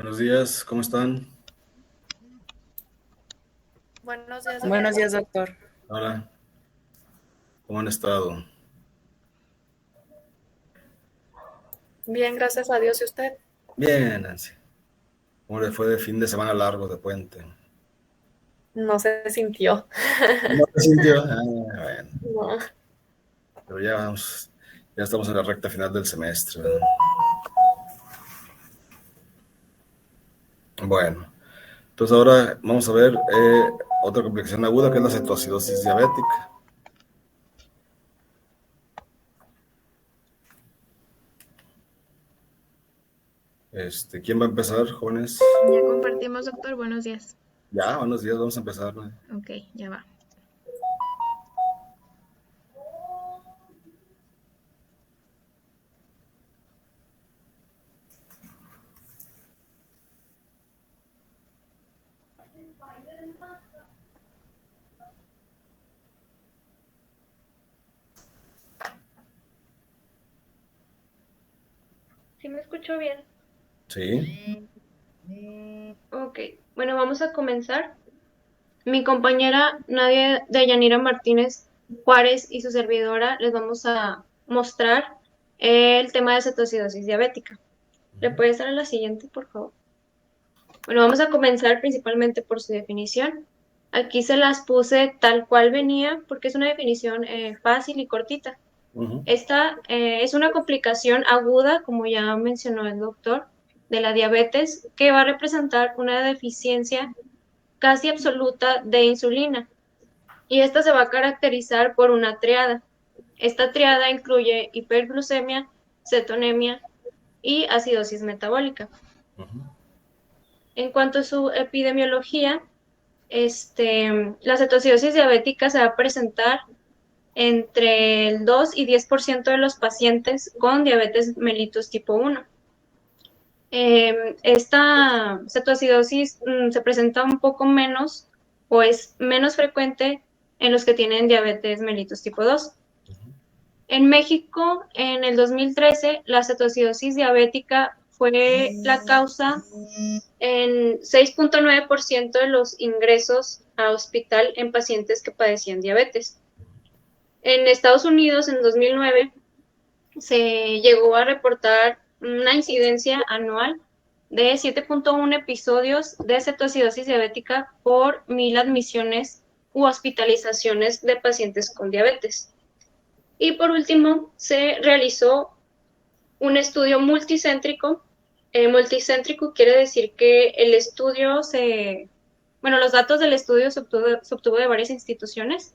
Buenos días, ¿cómo están? Buenos días, Buenos doctor. días, doctor. Hola, ¿cómo han estado? Bien, gracias a Dios. ¿Y usted? Bien, Nancy. ¿Cómo le fue de fin de semana largo de puente? No se sintió. ¿Cómo se sintió? Bueno, No. pero ya vamos, ya estamos en la recta final del semestre, ¿verdad? Bueno, entonces ahora vamos a ver otra complicación aguda que es la cetoacidosis diabética. ¿Quién va a empezar, jóvenes? Ya compartimos, doctor. Buenos días. Ya, buenos días, vamos a empezar, ¿no? Ok, ya va. ¿Sí me escucho bien? Sí, Ok, bueno, vamos a comenzar. Mi compañera Nadia Deyanira Martínez Juárez y su servidora les vamos a mostrar el tema de cetoacidosis diabética. ¿Le puedes dar a la siguiente, por favor? Bueno, vamos a comenzar principalmente por su definición. Aquí se las puse tal cual venía porque es una definición fácil y cortita. ujú, Esta es una complicación aguda, como ya mencionó el doctor, de la diabetes, que va a representar una deficiencia casi absoluta de insulina. Y esta se va a caracterizar por una triada. Esta triada incluye hiperglucemia, cetonemia y acidosis metabólica. ujú. En cuanto a su epidemiología, la cetoacidosis diabética se va a presentar entre el 2 y 10% de los pacientes con diabetes mellitus tipo 1. Esta cetoacidosis se presenta un poco menos o es menos frecuente en los que tienen diabetes mellitus tipo 2. En México, en el 2013, la cetoacidosis diabética fue la causa en 6.9% de los ingresos a hospital en pacientes que padecían diabetes. En Estados Unidos, en 2009, se llegó a reportar una incidencia anual de 7.1 episodios de cetoacidosis diabética por 1,000 admisiones u hospitalizaciones de pacientes con diabetes. Y por último, se realizó un estudio multicéntrico. Multicéntrico quiere decir que el estudio bueno, los datos del estudio se obtuvo de varias instituciones.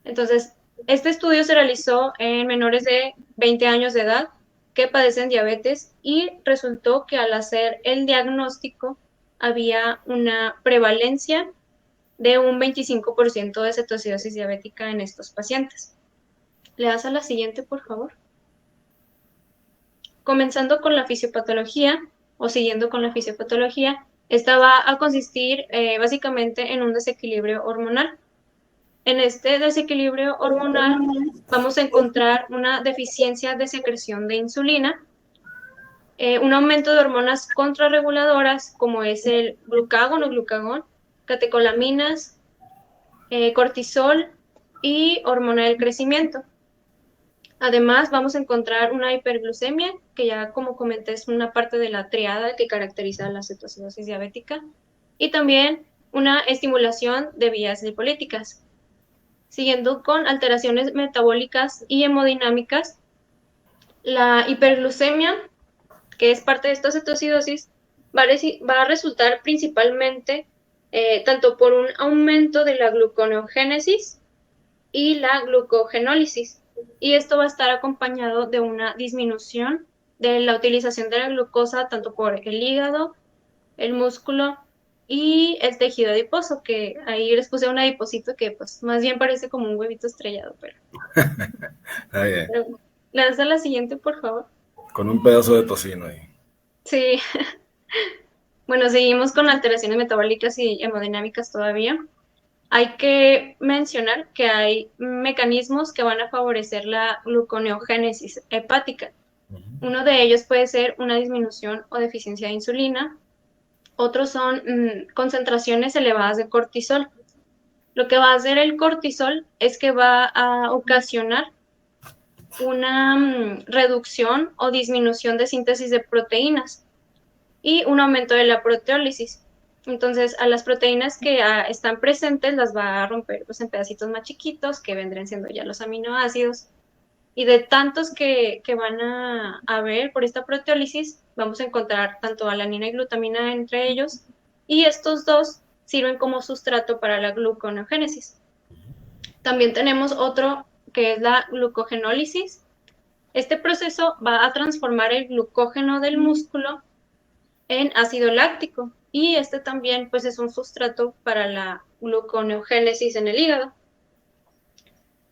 Entonces, este estudio se realizó en menores de 20 años de edad que padecen diabetes y resultó que al hacer el diagnóstico había una prevalencia de un 25% de cetoacidosis diabética en estos pacientes. ¿Le das a la siguiente, por favor? Comenzando con la fisiopatología o siguiendo con la fisiopatología, esta va a consistir básicamente en un desequilibrio hormonal. En este desequilibrio hormonal vamos a encontrar una deficiencia de secreción de insulina, un aumento de hormonas contrarreguladoras como es el glucagón o glucagón, catecolaminas, cortisol y hormona del crecimiento. Además, vamos a encontrar una hiperglucemia, que ya como comenté es una parte de la triada que caracteriza la cetoacidosis diabética, y también una estimulación de vías lipolíticas. Siguiendo con alteraciones metabólicas y hemodinámicas, la hiperglucemia, que es parte de esta cetoacidosis, va a resultar principalmente tanto por un aumento de la gluconeogénesis y la glucogenólisis. Y esto va a estar acompañado de una disminución de la utilización de la glucosa tanto por el hígado, el músculo y el tejido adiposo, que ahí les puse un adiposito que pues más bien parece como un huevito estrellado, Está bien. pero ¿le das a la siguiente, por favor? Con un pedazo de tocino ahí. Sí, bueno, seguimos con alteraciones metabólicas y hemodinámicas todavía. Hay que mencionar que hay mecanismos que van a favorecer la gluconeogénesis hepática. Uno de ellos puede ser una disminución o deficiencia de insulina, Otros son concentraciones elevadas de cortisol. Lo que va a hacer el cortisol es que va a ocasionar una reducción o disminución de síntesis de proteínas y un aumento de la proteólisis. Entonces, a las proteínas que están presentes las va a romper pues, en pedacitos más chiquitos, que vendrían siendo ya los aminoácidos. Y de tantos que van a haber por esta proteólisis, vamos a encontrar tanto alanina y glutamina entre ellos, y estos dos sirven como sustrato para la gluconeogénesis. También tenemos otro que es la glucogenólisis. Este proceso va a transformar el glucógeno del músculo en ácido láctico, y este también pues es un sustrato para la gluconeogénesis en el hígado.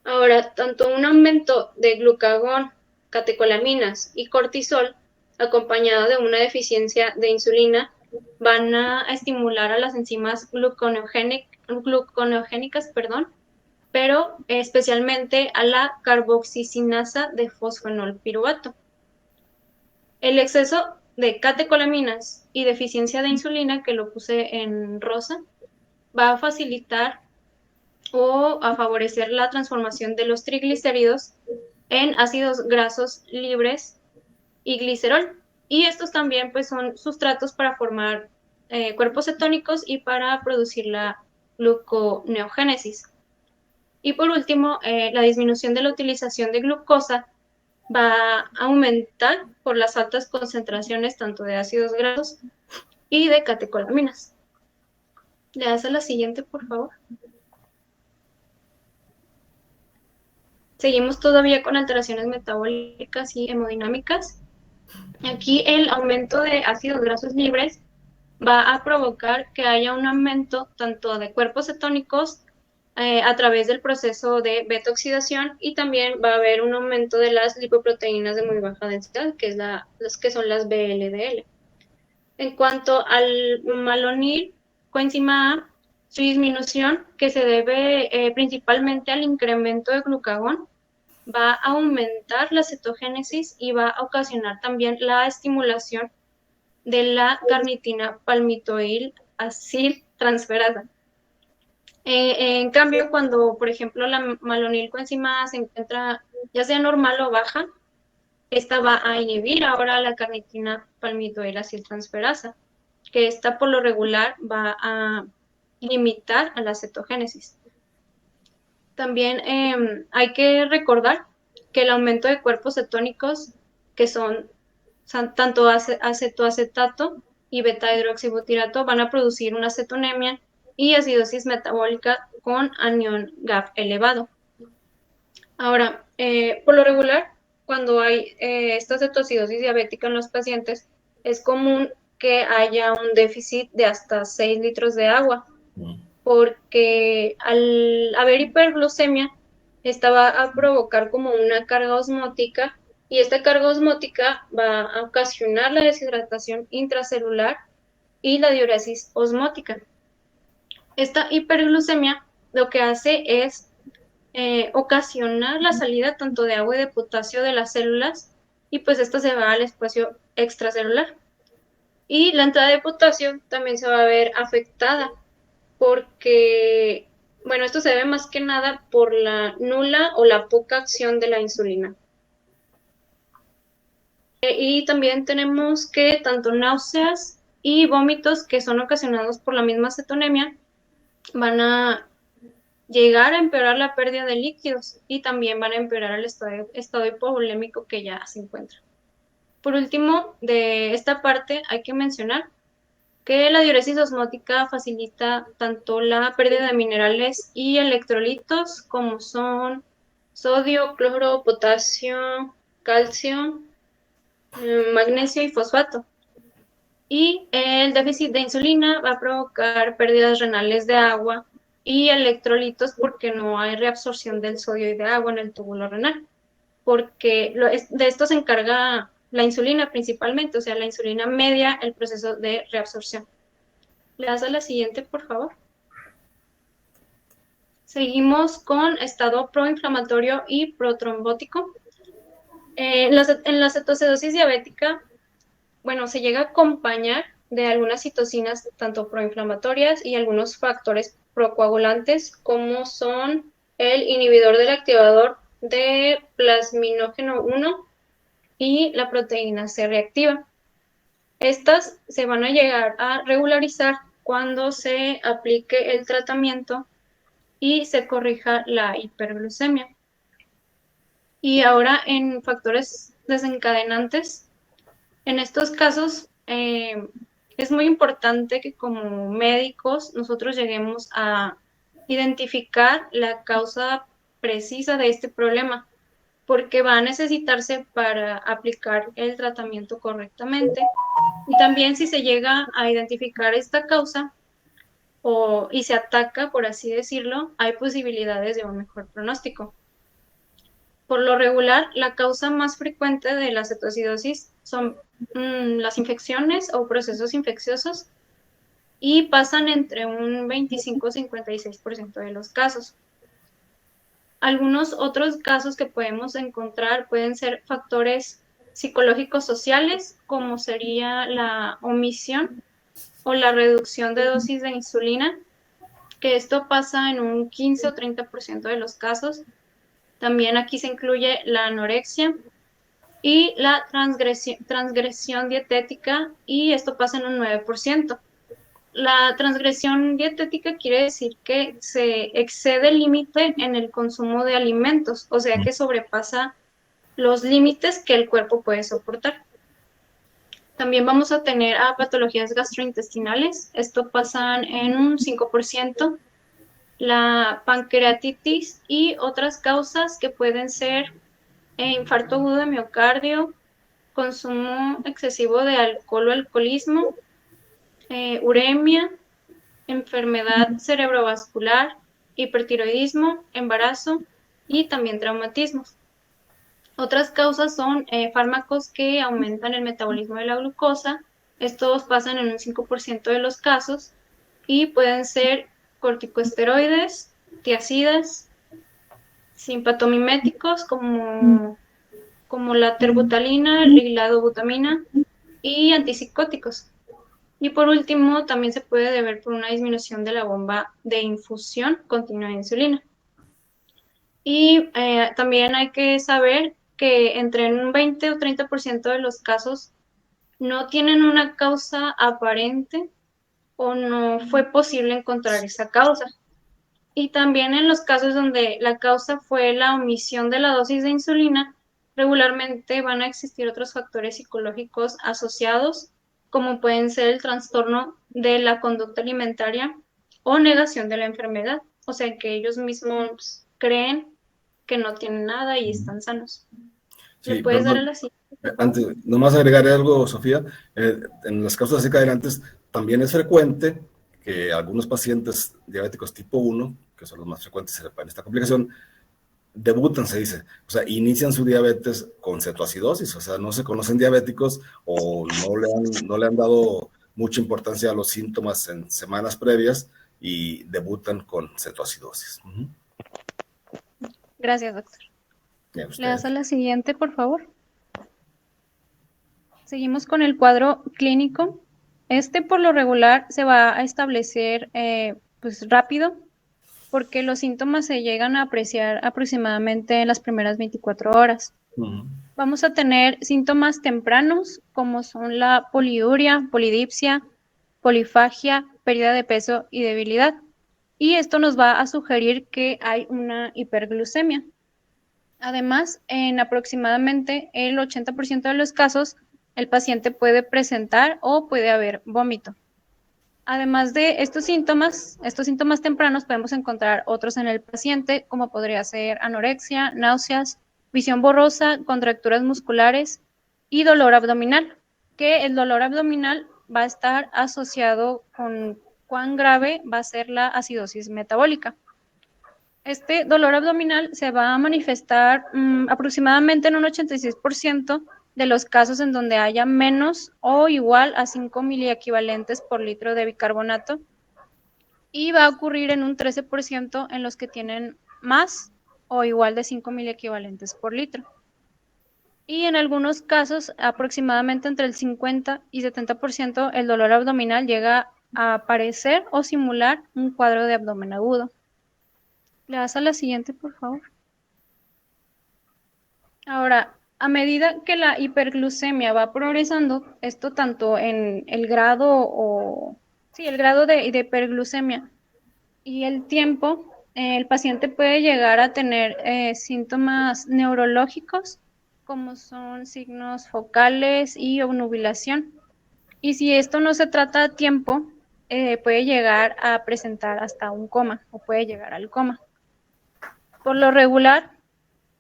Ahora, tanto un aumento de glucagón, catecolaminas y cortisol, acompañado de una deficiencia de insulina, van a estimular a las enzimas gluconeogénicas, pero especialmente a la carboxicinasa de fosfenolpiruvato. El exceso de catecolaminas y deficiencia de insulina, que lo puse en rosa, va a facilitar o a favorecer la transformación de los triglicéridos en ácidos grasos libres y glicerol. Y estos también pues, son sustratos para formar cuerpos cetónicos y para producir la gluconeogénesis. Y por último, la disminución de la utilización de glucosa va a aumentar por las altas concentraciones tanto de ácidos grasos y de catecolaminas. ¿Le das a la siguiente, por favor? Seguimos todavía con alteraciones metabólicas y hemodinámicas. Aquí el aumento de ácidos grasos libres va a provocar que haya un aumento tanto de cuerpos cetónicos a través del proceso de beta-oxidación, y también va a haber un aumento de las lipoproteínas de muy baja densidad, que son las VLDL. En cuanto al malonil coenzima A, su disminución, que se debe principalmente al incremento de glucagón, va a aumentar la cetogénesis y va a ocasionar también la estimulación de la carnitina palmitoil aciltransferasa. En cambio, cuando, por ejemplo, la malonilcoenzima A se encuentra ya sea normal o baja, esta va a inhibir ahora la carnitina palmitoil aciltransferasa, que esta por lo regular va a limitar a la cetogénesis. También hay que recordar que el aumento de cuerpos cetónicos, que son tanto acetoacetato y beta-hidroxibutirato, van a producir una cetonemia y acidosis metabólica con anión GAP elevado. Ahora, por lo regular, cuando hay esta cetoacidosis diabética en los pacientes, es común que haya un déficit de hasta 6 litros de agua, porque al haber hiperglucemia, esta va a provocar como una carga osmótica, y esta carga osmótica va a ocasionar la deshidratación intracelular y la diuresis osmótica. Esta hiperglucemia lo que hace es ocasionar la salida tanto de agua y de potasio de las células, y pues esta se va al espacio extracelular. Y la entrada de potasio también se va a ver afectada porque, bueno, esto se debe más que nada por la nula o la poca acción de la insulina. Y también tenemos que tanto náuseas y vómitos que son ocasionados por la misma cetonemia van a llegar a empeorar la pérdida de líquidos, y también van a empeorar el estado hipovolémico que ya se encuentra. Por último, de esta parte hay que mencionar que la diuresis osmótica facilita tanto la pérdida de minerales y electrolitos como son sodio, cloro, potasio, calcio, magnesio y fosfato. Y el déficit de insulina va a provocar pérdidas renales de agua y electrolitos porque no hay reabsorción del sodio y de agua en el túbulo renal, porque de esto se encarga la insulina principalmente, o sea, la insulina media el proceso de reabsorción. ¿Le das a la siguiente, por favor? Seguimos con estado proinflamatorio y protrombótico. En la cetoacidosis diabética, bueno, se llega a acompañar de algunas citocinas tanto proinflamatorias y algunos factores procoagulantes como son el inhibidor del activador de plasminógeno 1 y la proteína C reactiva. Estas se van a llegar a regularizar cuando se aplique el tratamiento y se corrija la hiperglucemia. Y ahora en factores desencadenantes, en estos casos es muy importante que como médicos nosotros lleguemos a identificar la causa precisa de este problema, porque va a necesitarse para aplicar el tratamiento correctamente. Y también si se llega a identificar esta causa y se ataca, por así decirlo, hay posibilidades de un mejor pronóstico. Por lo regular, la causa más frecuente de la cetoacidosis son las infecciones o procesos infecciosos y pasan entre un 25 y 56% de los casos. Algunos otros casos que podemos encontrar pueden ser factores psicológicos sociales, como sería la omisión o la reducción de dosis de insulina, que esto pasa en un 15 o 30% de los casos. También aquí se incluye la anorexia y la transgresión dietética, y esto pasa en un 9%. La transgresión dietética quiere decir que se excede el límite en el consumo de alimentos, o sea que sobrepasa los límites que el cuerpo puede soportar. También vamos a tener a patologías gastrointestinales, esto pasa en un 5%. La pancreatitis y otras causas que pueden ser infarto agudo de miocardio, consumo excesivo de alcohol o alcoholismo, uremia, enfermedad cerebrovascular, hipertiroidismo, embarazo y también traumatismos. Otras causas son fármacos que aumentan el metabolismo de la glucosa. Estos pasan en un 5% de los casos y pueden ser corticosteroides, tiazidas, simpatomiméticos como la terbutalina, liladobutamina y antipsicóticos. Y por último, también se puede deber por una disminución de la bomba de infusión continua de insulina. Y también hay que saber que entre un 20 o 30% de los casos no tienen una causa aparente o no fue posible encontrar esa causa. Y también en los casos donde la causa fue la omisión de la dosis de insulina, regularmente van a existir otros factores psicológicos asociados, como pueden ser el trastorno de la conducta alimentaria o negación de la enfermedad, o sea que ellos mismos creen que no tienen nada y están sanos. ¿Le Sí, puedes dar a perdón. la siguiente? Antes, nomás agregaré algo, Sofía. En las causas desencadenantes también es frecuente que algunos pacientes diabéticos tipo 1, que son los más frecuentes en esta complicación, debutan, se dice, o sea, inician su diabetes con cetoacidosis, o sea, no se conocen diabéticos o no le han dado mucha importancia a los síntomas en semanas previas y debutan con cetoacidosis. Gracias, doctor. Bien, ¿Le das usted. a la siguiente, por favor? Seguimos con el cuadro clínico. Este por lo regular se va a establecer pues rápido, porque los síntomas se llegan a apreciar aproximadamente en las primeras 24 horas. Vamos a tener síntomas tempranos como son la poliuria, polidipsia, polifagia, pérdida de peso y debilidad. Y esto nos va a sugerir que hay una hiperglucemia. Además, en aproximadamente el 80% de los casos, el paciente puede presentar o puede haber vómito. Además de estos síntomas tempranos, podemos encontrar otros en el paciente, como podría ser anorexia, náuseas, visión borrosa, contracturas musculares y dolor abdominal, que el dolor abdominal va a estar asociado con cuán grave va a ser la acidosis metabólica. Este dolor abdominal se va a manifestar aproximadamente en un 86% de los casos en donde haya menos o igual a 5 miliequivalentes por litro de bicarbonato, y va a ocurrir en un 13% en los que tienen más o igual de 5 miliequivalentes por litro. Y en algunos casos, aproximadamente entre el 50 y 70%, el dolor abdominal llega a aparecer o simular un cuadro de abdomen agudo. ¿Le das a la siguiente, por favor? Ahora, a medida que la hiperglucemia va progresando, esto tanto en el grado el grado de hiperglucemia y el tiempo, el paciente puede llegar a tener síntomas neurológicos, como son signos focales y obnubilación. Y si esto no se trata a tiempo, puede llegar a presentar hasta un coma o puede llegar al coma. Por lo regular,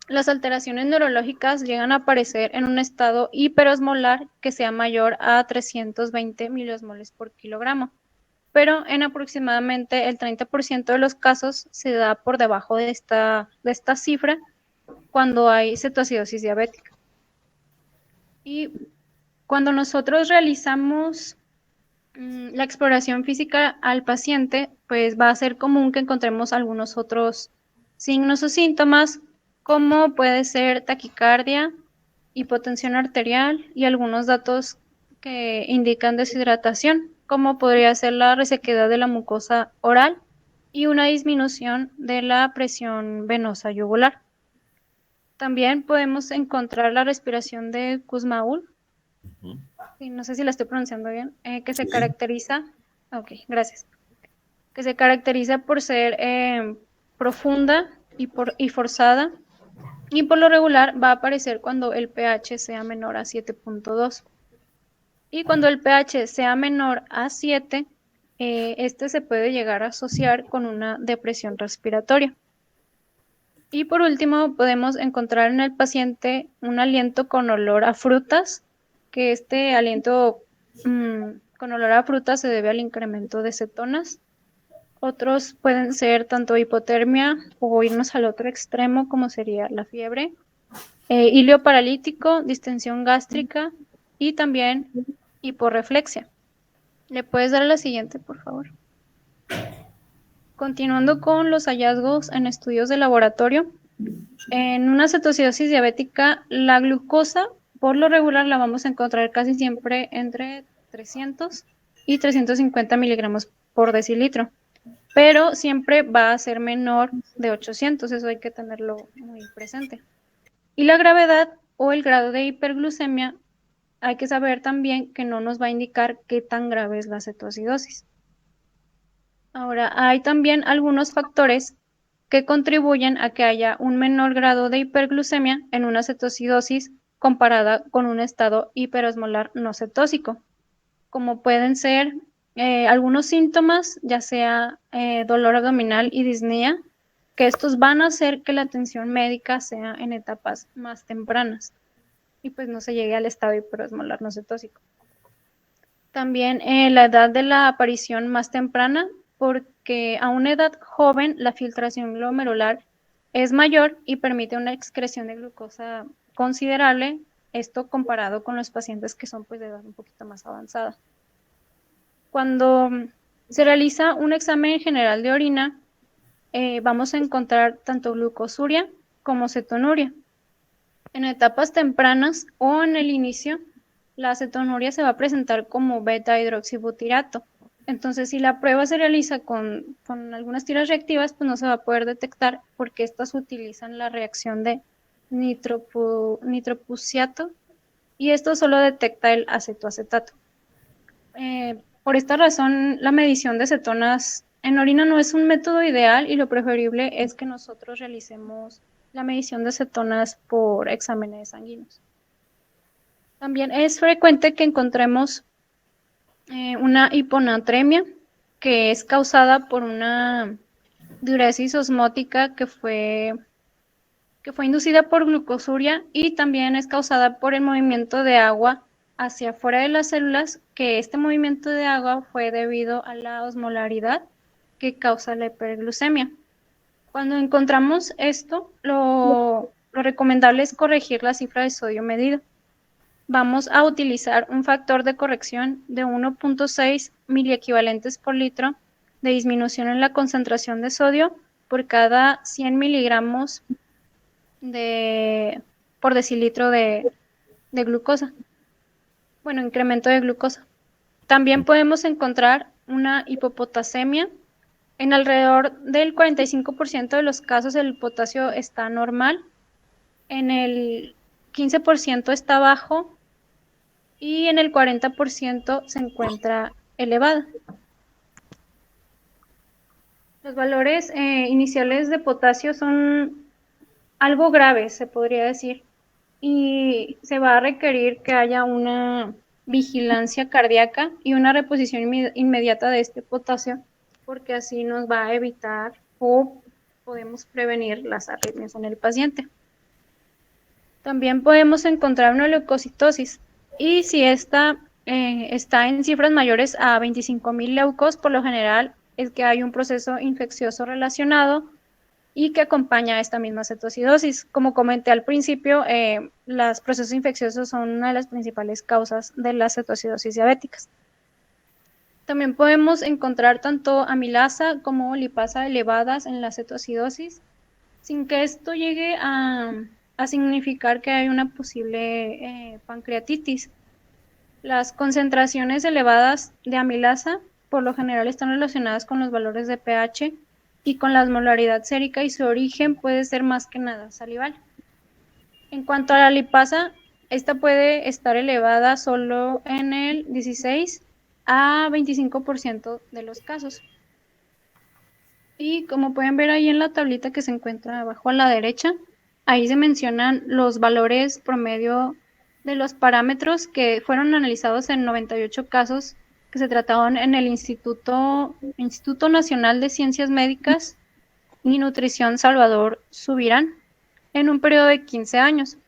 las alteraciones neurológicas llegan a aparecer en un estado hiperosmolar que sea mayor a 320 miliosmoles por kilogramo, pero en aproximadamente el 30% de los casos se da por debajo de esta cifra cuando hay cetoacidosis diabética. Y cuando nosotros realizamos la exploración física al paciente, pues va a ser común que encontremos algunos otros signos o síntomas, como puede ser taquicardia, hipotensión arterial y algunos datos que indican deshidratación, como podría ser la resequedad de la mucosa oral y una disminución de la presión venosa yugular. También podemos encontrar la respiración de Kussmaul, sí, no sé si la estoy pronunciando bien, que se caracteriza, ok, gracias, que se caracteriza por ser profunda y forzada, y por lo regular va a aparecer cuando el pH sea menor a 7.2. Y cuando el pH sea menor a 7, este se puede llegar a asociar con una depresión respiratoria. Y por último, podemos encontrar en el paciente un aliento con olor a frutas, que este aliento con olor a frutas se debe al incremento de cetonas. Otros pueden ser tanto hipotermia o irnos al otro extremo, como sería la fiebre, hilio paralítico, distensión gástrica y también hiporreflexia. ¿Le puedes dar a la siguiente, por favor? Continuando con los hallazgos en estudios de laboratorio, en una cetoacidosis diabética, la glucosa, por lo regular, la vamos a encontrar casi siempre entre 300 y 350 miligramos por decilitro, pero siempre va a ser menor de 800, eso hay que tenerlo muy presente. Y la gravedad o el grado de hiperglucemia, hay que saber también que no nos va a indicar qué tan grave es la cetoacidosis. Ahora, hay también algunos factores que contribuyen a que haya un menor grado de hiperglucemia en una cetoacidosis comparada con un estado hiperosmolar no cetósico, como pueden ser algunos síntomas, ya sea dolor abdominal y disnea, que estos van a hacer que la atención médica sea en etapas más tempranas y pues no se llegue al estado hiperosmolar no cetósico. También la edad de la aparición más temprana, porque a una edad joven la filtración glomerular es mayor y permite una excreción de glucosa considerable, esto comparado con los pacientes que son pues de edad un poquito más avanzada. Cuando se realiza un examen general de orina, vamos a encontrar tanto glucosuria como cetonuria. En etapas tempranas o en el inicio, la cetonuria se va a presentar como beta-hidroxibutirato. Entonces, si la prueba se realiza con algunas tiras reactivas, pues no se va a poder detectar porque estas utilizan la reacción de nitropusiato y esto solo detecta el acetoacetato. Por esta razón, la medición de cetonas en orina no es un método ideal y lo preferible es que nosotros realicemos la medición de cetonas por exámenes sanguíneos. También es frecuente que encontremos una hiponatremia que es causada por una diuresis osmótica que fue inducida por glucosuria y también es causada por el movimiento de agua hacia afuera de las células, que este movimiento de agua fue debido a la osmolaridad que causa la hiperglucemia. Cuando encontramos esto, lo recomendable es corregir la cifra de sodio medido. Vamos a utilizar un factor de corrección de 1.6 miliequivalentes por litro de disminución en la concentración de sodio por cada 100 miligramos por decilitro de glucosa. Bueno, incremento de glucosa. También podemos encontrar una hipopotasemia. En alrededor del 45% de los casos el potasio está normal, en el 15% está bajo y en el 40% se encuentra elevada. Los valores iniciales de potasio son algo graves, se podría decir, y se va a requerir que haya una vigilancia cardíaca y una reposición inmediata de este potasio, porque así nos va a evitar o podemos prevenir las arritmias en el paciente. También podemos encontrar una leucocitosis, y si esta está en cifras mayores a 25.000 leucos, por lo general es que hay un proceso infeccioso relacionado y que acompaña a esta misma cetoacidosis. Como comenté al principio, los procesos infecciosos son una de las principales causas de las cetoacidosis diabéticas. También podemos encontrar tanto amilasa como lipasa elevadas en la cetoacidosis, sin que esto llegue a significar que hay una posible pancreatitis. Las concentraciones elevadas de amilasa por lo general están relacionadas con los valores de pH y con la osmolaridad sérica, y su origen puede ser más que nada salival. En cuanto a la lipasa, esta puede estar elevada solo en el 16 a 25% de los casos. Y como pueden ver ahí en la tablita que se encuentra abajo a la derecha, ahí se mencionan los valores promedio de los parámetros que fueron analizados en 98 casos que se trataban en el Instituto Nacional de Ciencias Médicas y Nutrición Salvador Subirán en un periodo de 15 años.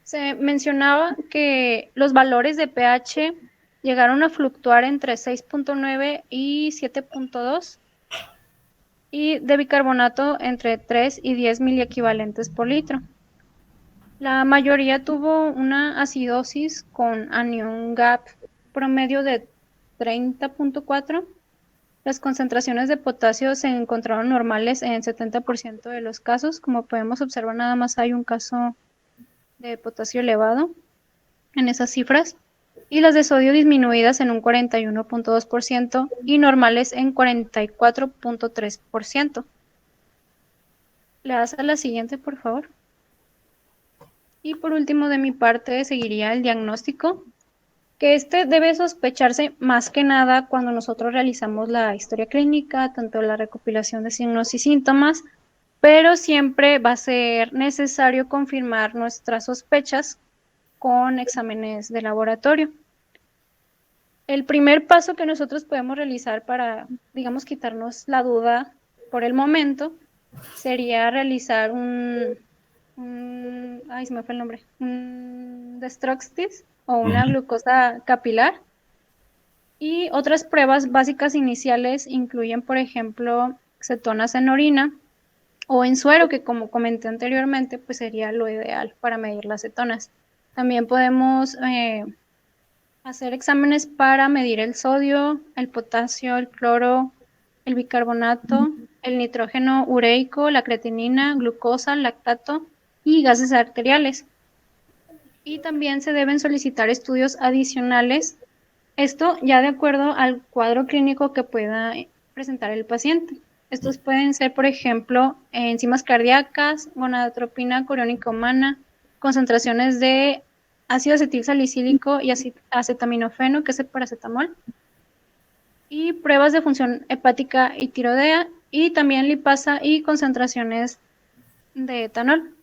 Se mencionaba que los valores de pH llegaron a fluctuar entre 6.9 y 7.2 y de bicarbonato entre 3 y 10 miliequivalentes por litro. La mayoría tuvo una acidosis con anión GAP promedio de 30.4. Las concentraciones de potasio se encontraron normales en 70% de los casos. Como podemos observar, nada más hay un caso de potasio elevado en esas cifras, y las de sodio disminuidas en un 41.2% y normales en 44.3%. Le das a la siguiente, por favor. Y por último, de mi parte, seguiría el diagnóstico, que este debe sospecharse más que nada cuando nosotros realizamos la historia clínica, tanto la recopilación de signos y síntomas, pero siempre va a ser necesario confirmar nuestras sospechas con exámenes de laboratorio. El primer paso que nosotros podemos realizar para, digamos, quitarnos la duda por el momento sería realizar un dextrostis o una glucosa capilar. Y otras pruebas básicas iniciales incluyen, por ejemplo, cetonas en orina o en suero, que como comenté anteriormente, pues sería lo ideal para medir las cetonas. También podemos hacer exámenes para medir el sodio, el potasio, el cloro, el bicarbonato, el nitrógeno ureico, la creatinina, glucosa, lactato y gases arteriales. Y también se deben solicitar estudios adicionales, esto ya de acuerdo al cuadro clínico que pueda presentar el paciente. Estos pueden ser, por ejemplo, enzimas cardíacas, gonadotropina coriónica humana, concentraciones de ácido acetilsalicílico y acetaminofeno, que es el paracetamol, y pruebas de función hepática y tiroidea, y también lipasa y concentraciones de etanol.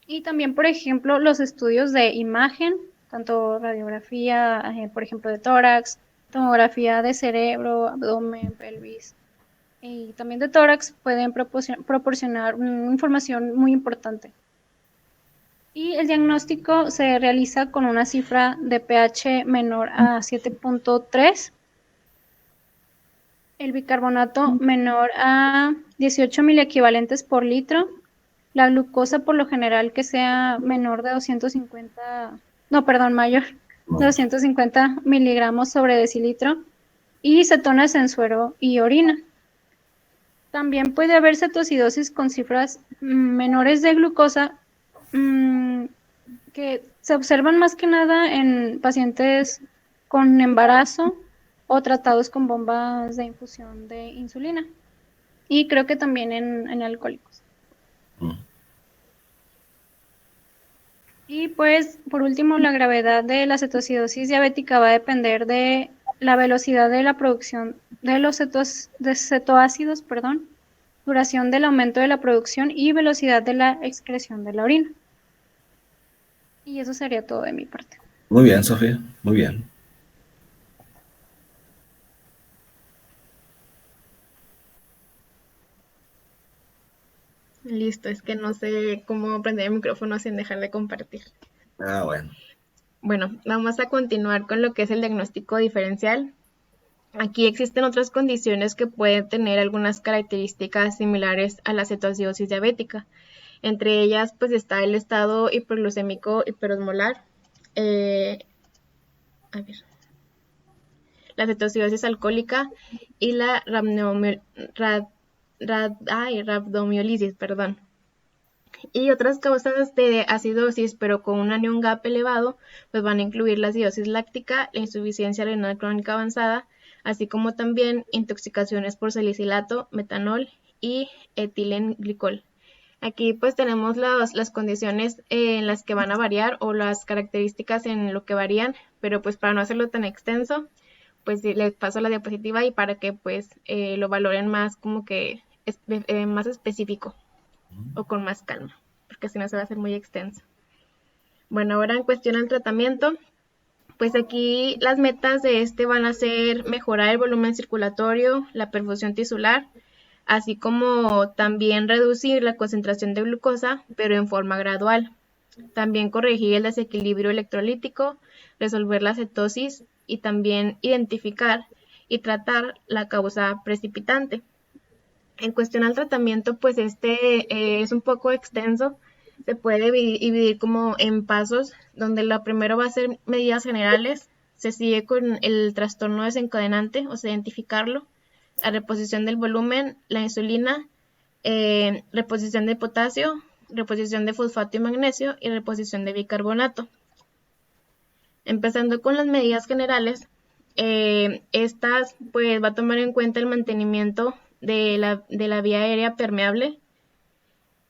Y también, por ejemplo, los estudios de imagen, tanto radiografía, por ejemplo, de tórax, tomografía de cerebro, abdomen, pelvis, y también de tórax, pueden proporcionar información muy importante. Y el diagnóstico se realiza con una cifra de pH menor a 7.3, el bicarbonato menor a 18 miliequivalentes por litro, la glucosa por lo general que sea menor de mayor de 250 miligramos sobre decilitro, y cetonas en suero y orina. También puede haber cetoacidosis con cifras menores de glucosa que se observan más que nada en pacientes con embarazo o tratados con bombas de infusión de insulina. Y creo que también en alcohólicos. Y pues, por último, la gravedad de la cetoacidosis diabética va a depender de la velocidad de la producción de los cetoácidos, duración del aumento de la producción y velocidad de la excreción de la orina. Y eso sería todo de mi parte. Muy bien, Sofía, muy bien. Listo, es que no sé cómo prender el micrófono sin dejar de compartir. Bueno. Bueno, vamos a continuar con lo que es el diagnóstico diferencial. Aquí existen otras condiciones que pueden tener algunas características similares a la cetoacidosis diabética. Entre ellas, pues está el estado hiperglucémico hiperosmolar, la cetoacidosis alcohólica y la rabdomiólisis, perdón. Y otras causas de acidosis, pero con un anion gap elevado, pues van a incluir la acidosis láctica, la insuficiencia renal crónica avanzada, así como también intoxicaciones por salicilato, metanol y etilenglicol. Aquí pues tenemos las condiciones en las que van a variar o las características en lo que varían, pero pues para no hacerlo tan extenso, pues les paso la diapositiva y para que pues lo valoren más como que más específico o con más calma, porque si no se va a hacer muy extenso. Bueno, ahora en cuestión al tratamiento, pues aquí las metas de este van a ser mejorar el volumen circulatorio, la perfusión tisular, así como también reducir la concentración de glucosa, pero en forma gradual. También corregir el desequilibrio electrolítico, resolver la cetosis y también identificar y tratar la causa precipitante. En cuestión al tratamiento, pues es un poco extenso. Se puede dividir como en pasos, donde lo primero va a ser medidas generales, se sigue con el trastorno desencadenante, o sea, identificarlo, la reposición del volumen, la insulina, reposición de potasio, reposición de fosfato y magnesio y reposición de bicarbonato. Empezando con las medidas generales, estas pues va a tomar en cuenta el mantenimiento de la vía aérea permeable,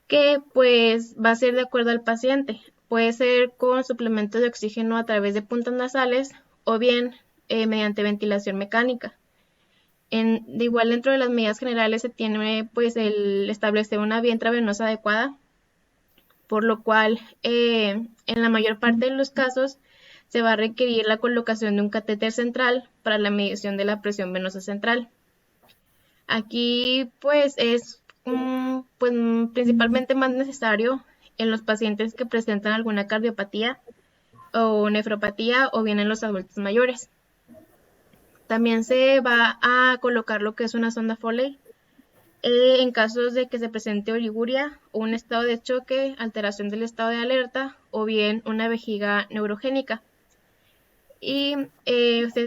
que pues va a ser de acuerdo al paciente. Puede ser con suplemento de oxígeno a través de puntas nasales o bien mediante ventilación mecánica. De igual dentro de las medidas generales se tiene pues el establecer una vía intravenosa adecuada, por lo cual en la mayor parte de los casos se va a requerir la colocación de un catéter central para la medición de la presión venosa central. Aquí pues es pues, principalmente más necesario en los pacientes que presentan alguna cardiopatía o nefropatía o bien en los adultos mayores. También se va a colocar lo que es una sonda Foley en casos de que se presente oliguria o un estado de choque, alteración del estado de alerta o bien una vejiga neurogénica. Y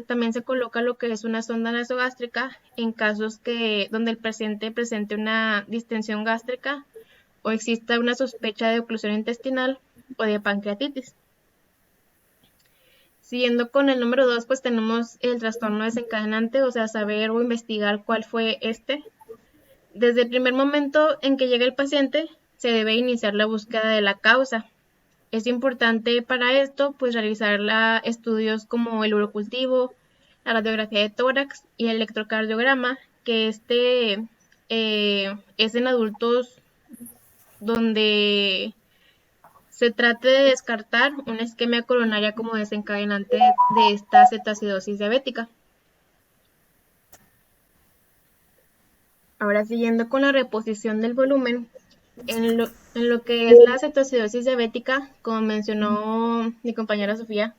también se coloca lo que es una sonda nasogástrica en casos donde el paciente presente una distensión gástrica o exista una sospecha de oclusión intestinal o de pancreatitis. Siguiendo con el número 2, pues tenemos el trastorno desencadenante, o sea, saber o investigar cuál fue este. Desde el primer momento en que llega el paciente, se debe iniciar la búsqueda de la causa. Es importante para esto, pues, realizar estudios como el urocultivo, la radiografía de tórax y el electrocardiograma, que es en adultos donde se trate de descartar una isquemia coronaria como desencadenante de esta cetoacidosis diabética. Ahora, siguiendo con la reposición del volumen, en lo que es la cetoacidosis diabética, como mencionó mi compañera Sofía,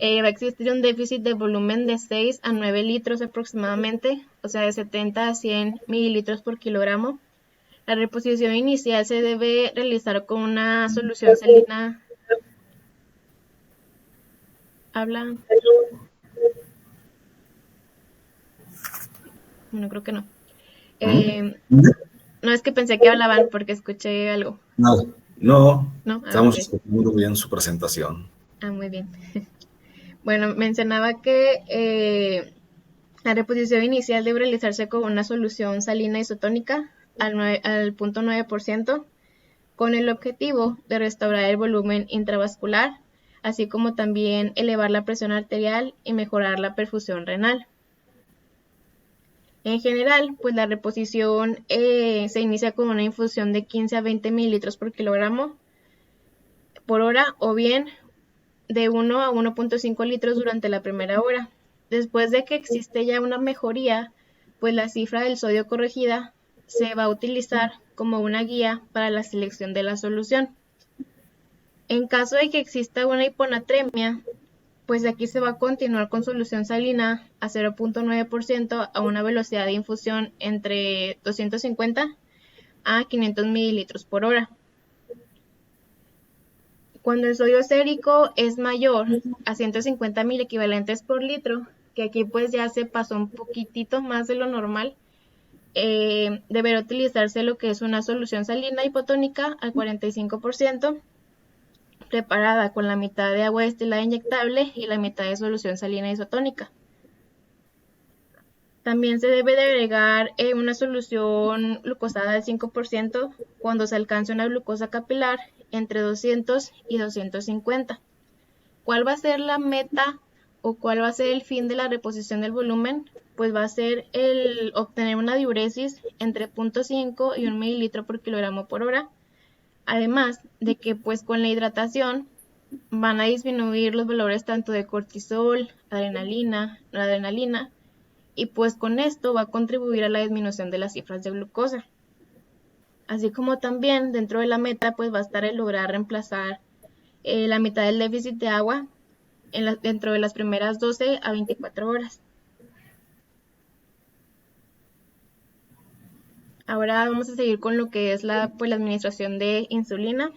va a existir un déficit de volumen de 6 a 9 litros aproximadamente, o sea, de 70 a 100 mililitros por kilogramo. La reposición inicial se debe realizar con una solución salina. ¿Habla? No, creo que no. No, es que pensé que hablaban porque escuché algo. No. No, ¿no? Ah, estamos ok. escuchando bien su presentación. Ah, muy bien. Bueno, mencionaba que la reposición inicial debe realizarse con una solución salina isotónica al 0.9%, con el objetivo de restaurar el volumen intravascular, así como también elevar la presión arterial y mejorar la perfusión renal. En general, pues la reposición se inicia con una infusión de 15 a 20 mililitros por kilogramo por hora, o bien de 1 a 1.5 litros durante la primera hora. Después de que existe ya una mejoría, pues la cifra del sodio corregida se va a utilizar como una guía para la selección de la solución. En caso de que exista una hiponatremia, pues aquí se va a continuar con solución salina a 0.9% a una velocidad de infusión entre 250 a 500 mililitros por hora. Cuando el sodio sérico es mayor a 150 mil equivalentes por litro, que aquí pues ya se pasó un poquitito más de lo normal, deberá utilizarse lo que es una solución salina hipotónica al 45%, preparada con la mitad de agua destilada inyectable y la mitad de solución salina isotónica. También se debe de agregar una solución glucosada del 5% cuando se alcance una glucosa capilar entre 200 y 250. ¿Cuál va a ser la meta o cuál va a ser el fin de la reposición del volumen? Pues va a ser el obtener una diuresis entre 0.5 y 1 mililitro por kilogramo por hora. Además de que pues con la hidratación van a disminuir los valores tanto de cortisol, adrenalina, noradrenalina, y pues con esto va a contribuir a la disminución de las cifras de glucosa. Así como también dentro de la meta pues va a estar el lograr reemplazar la mitad del déficit de agua dentro de las primeras 12 a 24 horas. Ahora vamos a seguir con lo que es la administración de insulina.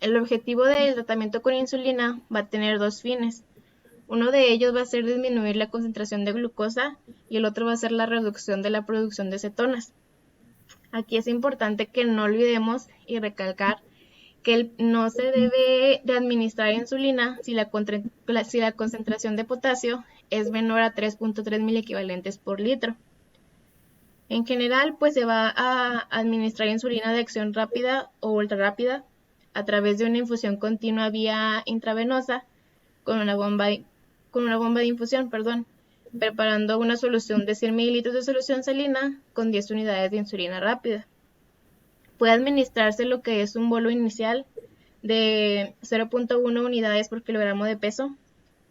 El objetivo del tratamiento con insulina va a tener dos fines. Uno de ellos va a ser disminuir la concentración de glucosa y el otro va a ser la reducción de la producción de cetonas. Aquí es importante que no olvidemos y recalcar que no se debe de administrar insulina si la concentración de potasio es menor a 3.3 miliequivalentes por litro. En general, pues se va a administrar insulina de acción rápida o ultra rápida a través de una infusión continua vía intravenosa con una bomba de infusión, preparando una solución de 100 mililitros de solución salina con 10 unidades de insulina rápida. Puede administrarse lo que es un bolo inicial de 0.1 unidades por kilogramo de peso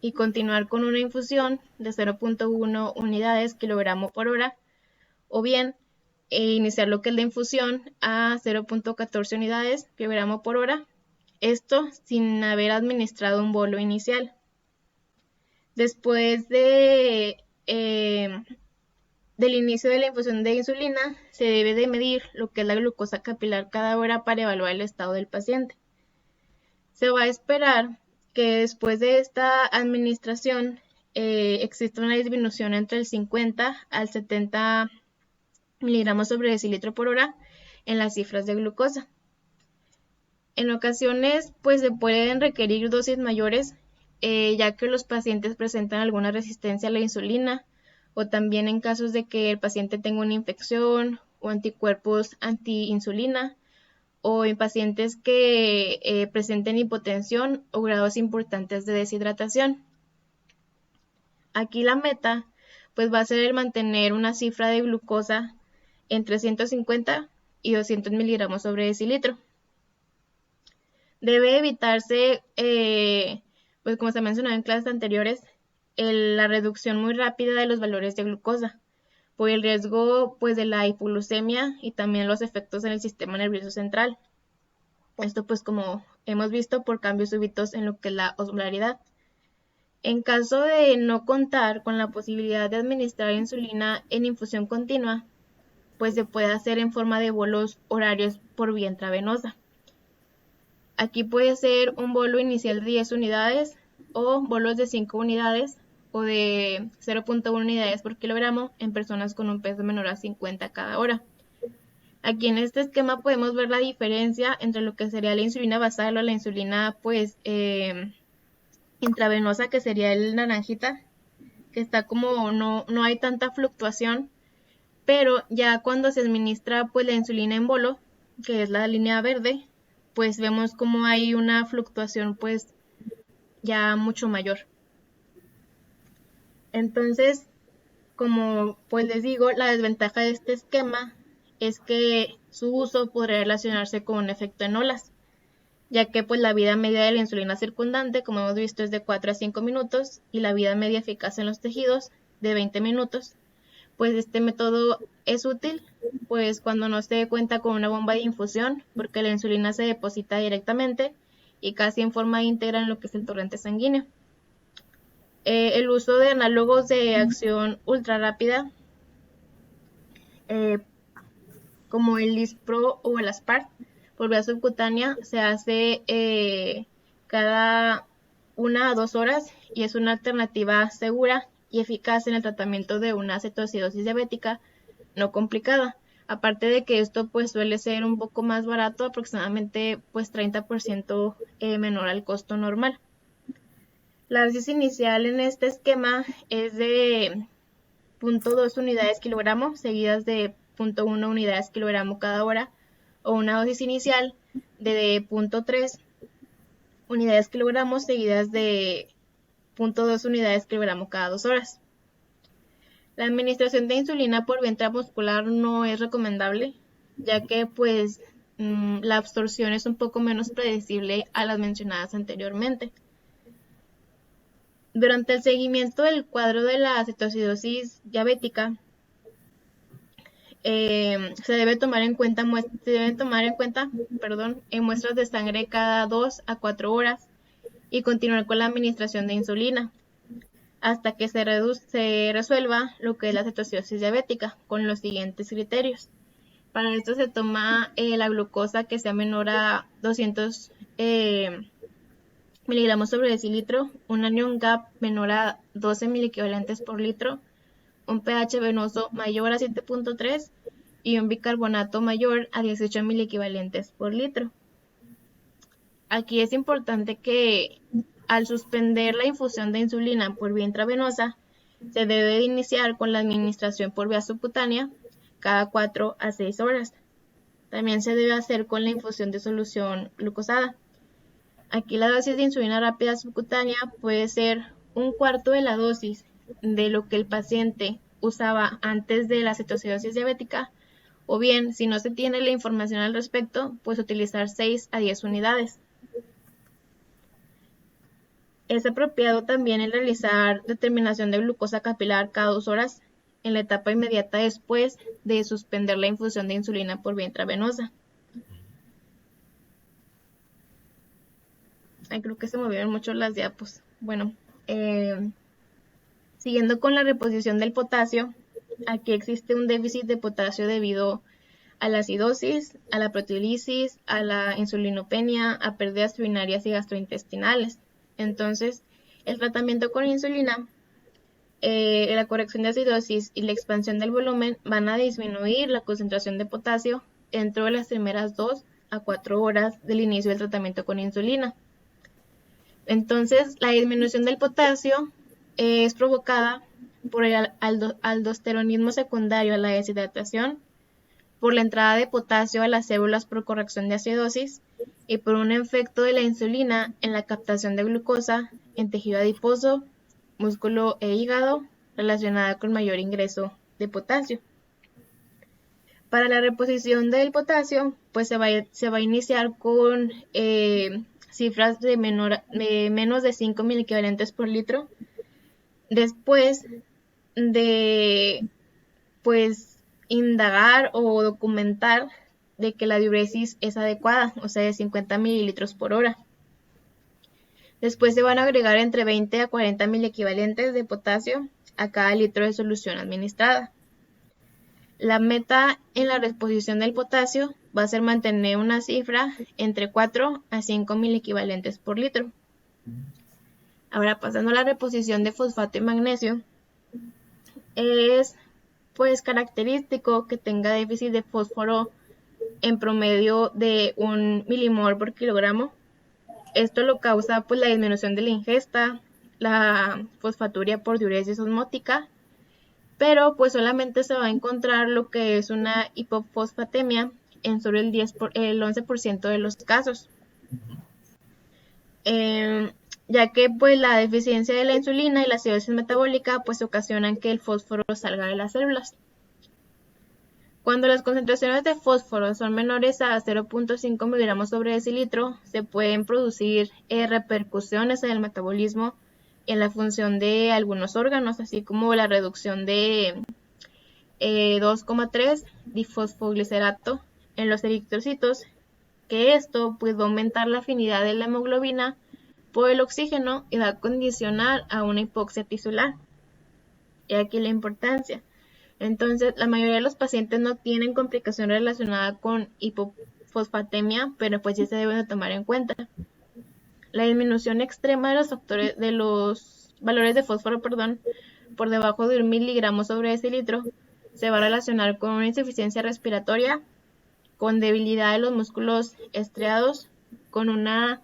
y continuar con una infusión de 0.1 unidades kilogramo por hora, o bien iniciar lo que es la infusión a 0.14 unidades kilogramo por hora, esto sin haber administrado un bolo inicial. Después del inicio de la infusión de insulina, se debe de medir lo que es la glucosa capilar cada hora para evaluar el estado del paciente. Se va a esperar que después de esta administración exista una disminución entre el 50 al 70 miligramos sobre decilitro por hora en las cifras de glucosa. En ocasiones, pues se pueden requerir dosis mayores, ya que los pacientes presentan alguna resistencia a la insulina, o también en casos de que el paciente tenga una infección o anticuerpos anti-insulina, o en pacientes que presenten hipotensión o grados importantes de deshidratación. Aquí la meta pues va a ser el mantener una cifra de glucosa entre 150 y 200 miligramos sobre decilitro. Debe evitarse, pues como se mencionó en clases anteriores, la reducción muy rápida de los valores de glucosa, por el riesgo pues de la hipoglucemia y también los efectos en el sistema nervioso central. Esto pues como hemos visto por cambios súbitos en lo que es la osmolaridad. En caso de no contar con la posibilidad de administrar insulina en infusión continua, pues se puede hacer en forma de bolos horarios por vía intravenosa. Aquí puede ser un bolo inicial de 10 unidades o bolos de 5 unidades o de 0.1 unidades por kilogramo en personas con un peso menor a 50 cada hora. Aquí en este esquema podemos ver la diferencia entre lo que sería la insulina basal o la insulina pues intravenosa, que sería el naranjita, que está como no hay tanta fluctuación, pero ya cuando se administra pues la insulina en bolo, que es la línea verde, pues vemos como hay una fluctuación pues ya mucho mayor. Entonces, como pues les digo, la desventaja de este esquema es que su uso podría relacionarse con un efecto en olas, ya que pues la vida media de la insulina circundante, como hemos visto, es de 4 a 5 minutos y la vida media eficaz en los tejidos de 20 minutos. Pues este método es útil pues cuando no se cuenta con una bomba de infusión, porque la insulina se deposita directamente y casi en forma íntegra en lo que es el torrente sanguíneo. El uso de análogos de acción ultra rápida, como el Lispro o el Aspart, por vía subcutánea, se hace cada 1 a 2 horas y es una alternativa segura y eficaz en el tratamiento de una cetoacidosis diabética no complicada. Aparte de que esto pues suele ser un poco más barato, aproximadamente pues 30% menor al costo normal. La dosis inicial en este esquema es de 0.2 unidades kilogramo, seguidas de 0.1 unidades kilogramo cada hora, o una dosis inicial de 0.3 unidades kilogramo, seguidas de 0.2 unidades kilogramo cada 2 horas. La administración de insulina por vía intramuscular no es recomendable, ya que pues la absorción es un poco menos predecible a las mencionadas anteriormente. Durante el seguimiento del cuadro de la cetoacidosis diabética, se deben tomar en cuenta muestras de sangre cada 2 a 4 horas y continuar con la administración de insulina hasta que se resuelva lo que es la cetoacidosis diabética con los siguientes criterios. Para esto se toma la glucosa que sea menor a 200 miligramos sobre decilitro, un anion GAP menor a 12 miliequivalentes por litro, un pH venoso mayor a 7.3 y un bicarbonato mayor a 18 miliequivalentes por litro. Aquí es importante que al suspender la infusión de insulina por vía intravenosa, se debe de iniciar con la administración por vía subcutánea cada 4 a 6 horas. También se debe hacer con la infusión de solución glucosada. Aquí la dosis de insulina rápida subcutánea puede ser 1/4 de la dosis de lo que el paciente usaba antes de la cetoacidosis diabética, o bien, si no se tiene la información al respecto, pues utilizar 6 a 10 unidades. Es apropiado también el realizar determinación de glucosa capilar cada 2 horas en la etapa inmediata después de suspender la infusión de insulina por vía intravenosa. Ay, creo que se movieron mucho las diapos. Bueno, siguiendo con la reposición del potasio, aquí existe un déficit de potasio debido a la acidosis, a la proteólisis, a la insulinopenia, a pérdidas urinarias y gastrointestinales. Entonces, el tratamiento con insulina, la corrección de acidosis y la expansión del volumen van a disminuir la concentración de potasio dentro de las primeras 2 a 4 horas del inicio del tratamiento con insulina. Entonces, la disminución del potasio es provocada por el aldosteronismo secundario a la deshidratación, por la entrada de potasio a las células por corrección de acidosis y por un efecto de la insulina en la captación de glucosa en tejido adiposo, músculo e hígado, relacionada con mayor ingreso de potasio. Para la reposición del potasio, pues se va a iniciar con cifras de menos de 5 miliequivalentes por litro, después de pues indagar o documentar de que la diuresis es adecuada, o sea de 50 mililitros por hora. Después se van a agregar entre 20 a 40 miliequivalentes de potasio a cada litro de solución administrada. La meta en la reposición del potasio va a ser mantener una cifra entre 4 a 5 miliequivalentes por litro. Ahora, pasando a la reposición de fosfato y magnesio, es pues característico que tenga déficit de fósforo en promedio de 1 milimol por kilogramo. Esto lo causa pues la disminución de la ingesta, la fosfaturia por diuresis osmótica, pero pues solamente se va a encontrar lo que es una hipofosfatemia en solo el 11% de los casos. Ya que pues la deficiencia de la insulina y la acidosis metabólica pues ocasionan que el fósforo salga de las células. Cuando las concentraciones de fósforo son menores a 0.5 miligramos sobre decilitro, se pueden producir repercusiones en el metabolismo y en la función de algunos órganos, así como la reducción de 2,3 difosfoglicerato en los eritrocitos, que esto pues va a aumentar la afinidad de la hemoglobina por el oxígeno y va a condicionar a una hipoxia tisular. Y aquí la importancia. Entonces, la mayoría de los pacientes no tienen complicación relacionada con hipofosfatemia, pero pues sí se deben de tomar en cuenta. La disminución extrema de los valores de fósforo, por debajo de 1 miligramo sobre decilitro, se va a relacionar con una insuficiencia respiratoria, con debilidad de los músculos estriados, con una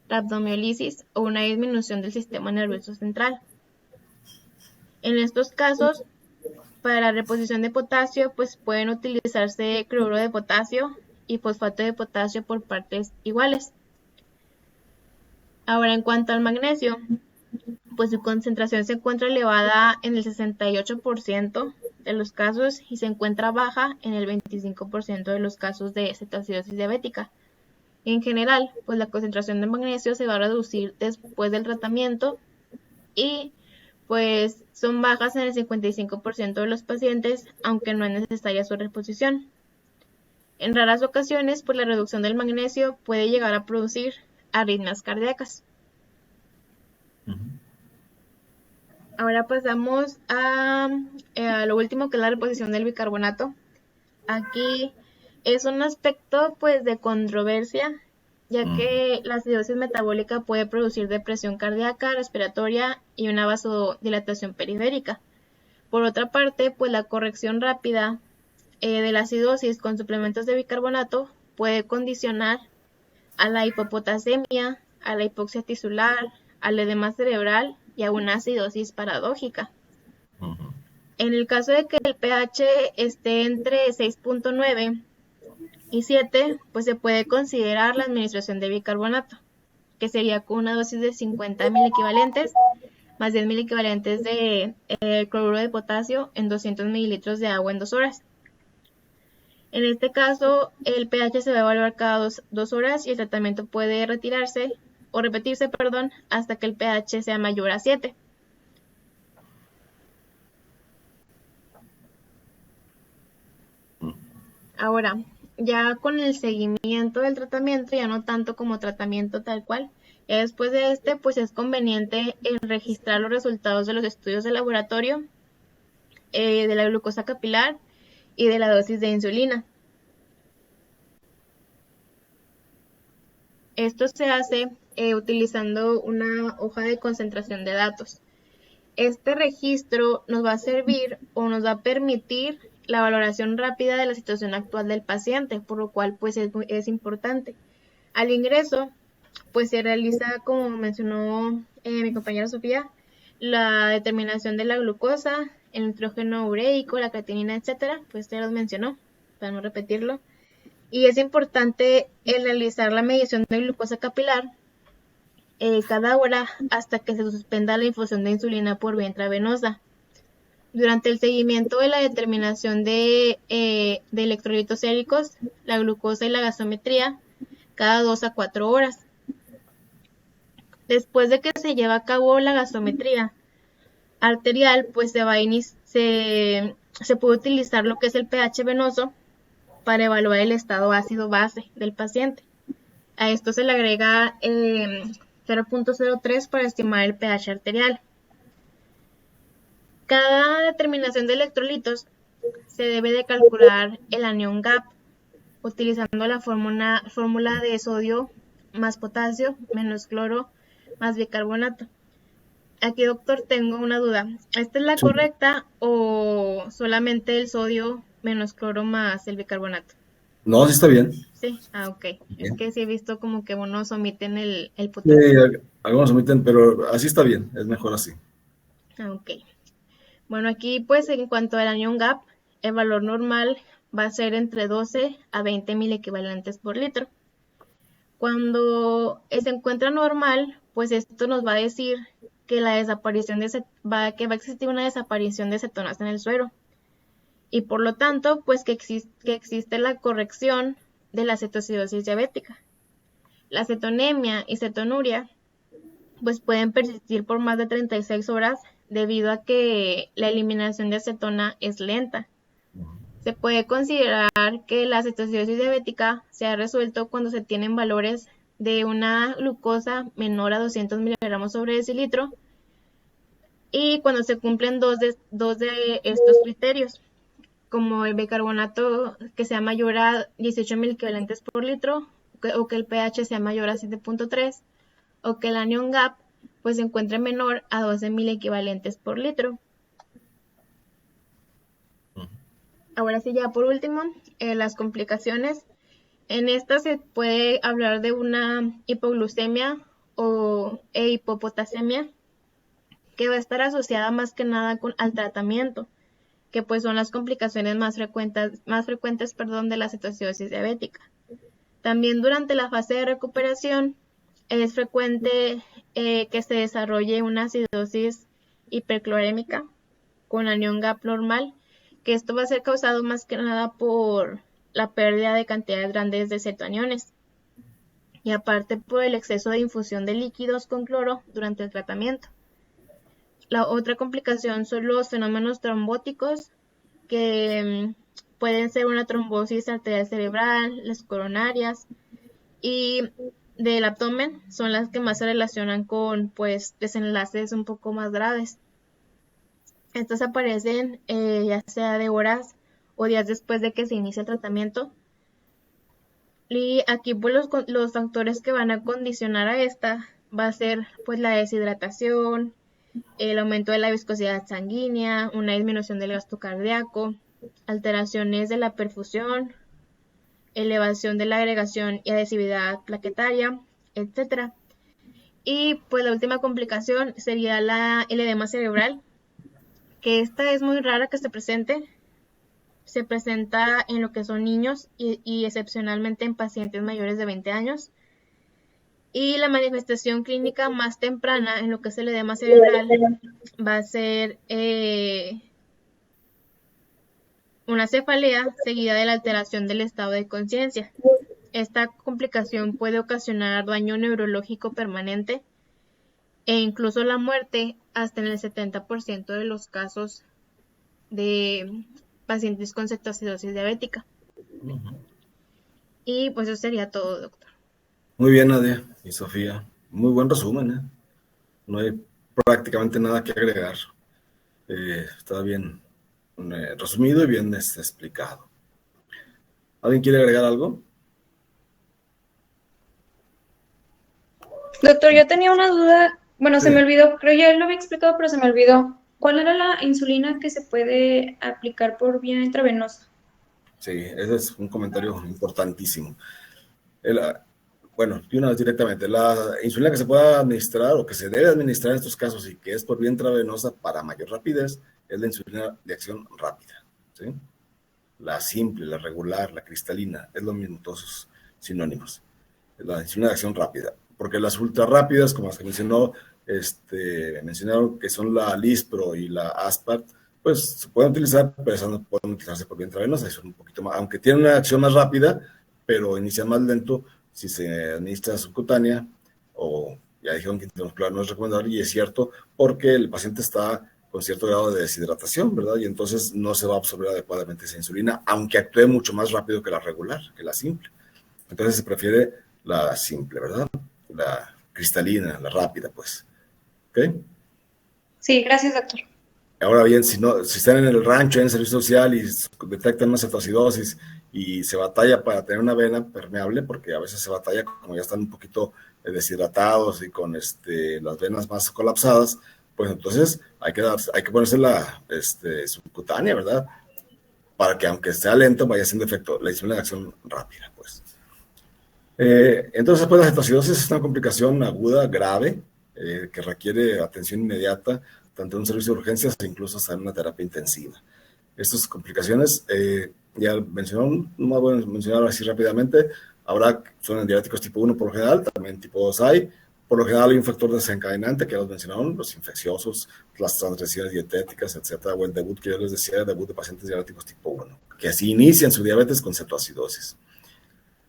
rhabdomiólisis o una disminución del sistema nervioso central. En estos casos, para la reposición de potasio, pues pueden utilizarse cloruro de potasio y fosfato de potasio por partes iguales. Ahora, en cuanto al magnesio, pues su concentración se encuentra elevada en el 68% de los casos y se encuentra baja en el 25% de los casos de cetoacidosis diabética. En general, pues la concentración de magnesio se va a reducir después del tratamiento y pues son bajas en el 55% de los pacientes, aunque no es necesaria su reposición. En raras ocasiones, pues la reducción del magnesio puede llegar a producir arritmias cardíacas. Ahora pasamos a lo último, que es la reposición del bicarbonato. Aquí es un aspecto pues de controversia, ya que la acidosis metabólica puede producir depresión cardíaca, respiratoria y una vasodilatación periférica. Por otra parte, pues la corrección rápida de la acidosis con suplementos de bicarbonato puede condicionar a la hipopotasemia, a la hipoxia tisular, al edema cerebral y a una acidosis paradójica. En el caso de que el pH esté entre 6.9 y 7, pues se puede considerar la administración de bicarbonato, que sería con una dosis de 50 miliequivalentes más 10 miliequivalentes de cloruro de potasio en 200 mililitros de agua en 2 horas. En este caso, el pH se va a evaluar cada 2 horas y el tratamiento puede repetirse, hasta que el pH sea mayor a 7. Ahora, ya con el seguimiento del tratamiento, ya no tanto como tratamiento tal cual, ya después de pues es conveniente registrar los resultados de los estudios de laboratorio, de la glucosa capilar y de la dosis de insulina. Esto se hace utilizando una hoja de concentración de datos. Este registro nos va a servir o nos va a permitir la valoración rápida de la situación actual del paciente, por lo cual pues es importante. Al ingreso, pues se realiza, como mencionó mi compañera Sofía, la determinación de la glucosa, el nitrógeno ureico, la creatinina, etcétera, pues ya los mencionó, para no repetirlo. Y es importante realizar la medición de glucosa capilar cada hora hasta que se suspenda la infusión de insulina por vía intravenosa. Durante el seguimiento de la determinación de electrolitos séricos, la glucosa y la gasometría, cada 2 a 4 horas. Después de que se lleva a cabo la gasometría arterial, pues se puede utilizar lo que es el pH venoso para evaluar el estado ácido-base del paciente. A esto se le agrega 0.03 para estimar el pH arterial. Cada determinación de electrolitos se debe de calcular el anión GAP utilizando la fórmula de sodio más potasio menos cloro más bicarbonato. Aquí, doctor, tengo una duda. ¿Esta es la correcta o solamente el sodio menos cloro más el bicarbonato? No, sí está bien. Sí, ok. Es que sí he visto como que unos omiten el Sí, potasio. algunos omiten, pero así está bien, es mejor así. Ok. Bueno, aquí pues en cuanto al anion gap, el valor normal va a ser entre 12 a 20 mil equivalentes por litro. Cuando se encuentra normal, pues esto nos va a decir que la desaparición que va a existir una desaparición de cetonas en el suero. Y por lo tanto, pues que existe la corrección de la cetoacidosis diabética. La cetonemia y cetonuria pues pueden persistir por más de 36 horas debido a que la eliminación de acetona es lenta. Se puede considerar que la cetoacidosis diabética se ha resuelto cuando se tienen valores de una glucosa menor a 200 miligramos sobre decilitro y cuando se cumplen dos de estos criterios, como el bicarbonato que sea mayor a 18.000 equivalentes por litro o que el pH sea mayor a 7.3 o que el anion gap pues se encuentre menor a 12.000 equivalentes por litro. Ahora sí, ya por último, las complicaciones. En esta se puede hablar de una hipoglucemia e hipopotasemia que va a estar asociada más que nada al tratamiento, que pues son las complicaciones más frecuentes de la cetoacidosis diabética. También durante la fase de recuperación es frecuente que se desarrolle una acidosis hiperclorémica con anion gap normal, que esto va a ser causado más que nada por la pérdida de cantidades grandes de cetoaniones y aparte por el exceso de infusión de líquidos con cloro durante el tratamiento. La otra complicación son los fenómenos trombóticos que pueden ser una trombosis arterial cerebral, las coronarias y del abdomen son las que más se relacionan con pues desenlaces un poco más graves. Estas aparecen ya sea de horas o días después de que se inicia el tratamiento. Y aquí pues los factores que van a condicionar a esta va a ser pues la deshidratación, el aumento de la viscosidad sanguínea, una disminución del gasto cardíaco, alteraciones de la perfusión, elevación de la agregación y adhesividad plaquetaria, etc. Y pues la última complicación sería el edema cerebral, que esta es muy rara que se presente. Se presenta en lo que son niños y excepcionalmente en pacientes mayores de 20 años. Y la manifestación clínica más temprana en lo que es el edema cerebral va a ser una cefalea seguida de la alteración del estado de conciencia. Esta complicación puede ocasionar daño neurológico permanente e incluso la muerte hasta en el 70% de los casos de pacientes con cetoacidosis diabética. Y pues eso sería todo, doctor. Muy bien, Nadia y Sofía. Muy buen resumen, ¿eh? No hay prácticamente nada que agregar. Está bien resumido y bien explicado. ¿Alguien quiere agregar algo? Doctor, yo tenía una duda, bueno, Sí. se me olvidó, creo ya lo había explicado, pero se me olvidó. ¿Cuál era la insulina que se puede aplicar por vía intravenosa? Sí, ese es un comentario importantísimo. Bueno, de una vez directamente, la insulina que se pueda administrar o que se debe administrar en estos casos y que es por vía intravenosa para mayor rapidez es la insulina de acción rápida, ¿sí? La simple, la regular, la cristalina, es lo mismo, todos sus sinónimos. La insulina de acción rápida, porque las ultra rápidas, como las que mencionaron que son la Lispro y la Aspart, pues se pueden utilizar, pero esas no pueden utilizarse por vía intravenosa, son un poquito más, aunque tienen una acción más rápida, pero inician más lento si se administra subcutánea, o ya dijeron que intramuscular no es recomendable, y es cierto, porque el paciente está con cierto grado de deshidratación, ¿verdad? Y entonces no se va a absorber adecuadamente esa insulina, aunque actúe mucho más rápido que la regular, que la simple. Entonces se prefiere la simple, ¿verdad? La cristalina, la rápida, pues. ¿Ok? Sí, gracias, doctor. Ahora bien, si están en el rancho, en el servicio social y detectan una cetoacidosis y se batalla para tener una vena permeable, porque a veces se batalla como ya están un poquito deshidratados y con las venas más colapsadas, pues entonces hay que ponerse la subcutánea, ¿verdad? para que aunque sea lento, vaya haciendo efecto. La insulina de acción rápida, pues. Entonces, pues, la cetoacidosis es una complicación aguda, grave, que requiere atención inmediata, tanto en un servicio de urgencias e incluso hasta en una terapia intensiva. Estas complicaciones, ya mencionaron, no voy a mencionar así rápidamente, son en diabéticos tipo 1 por lo general, también tipo 2 hay. Por lo general hay un factor desencadenante que ya los mencionaron, los infecciosos, las transgresiones dietéticas, etcétera, o el debut que yo les decía, el debut de pacientes diabéticos tipo 1, que así inician su diabetes con cetoacidosis.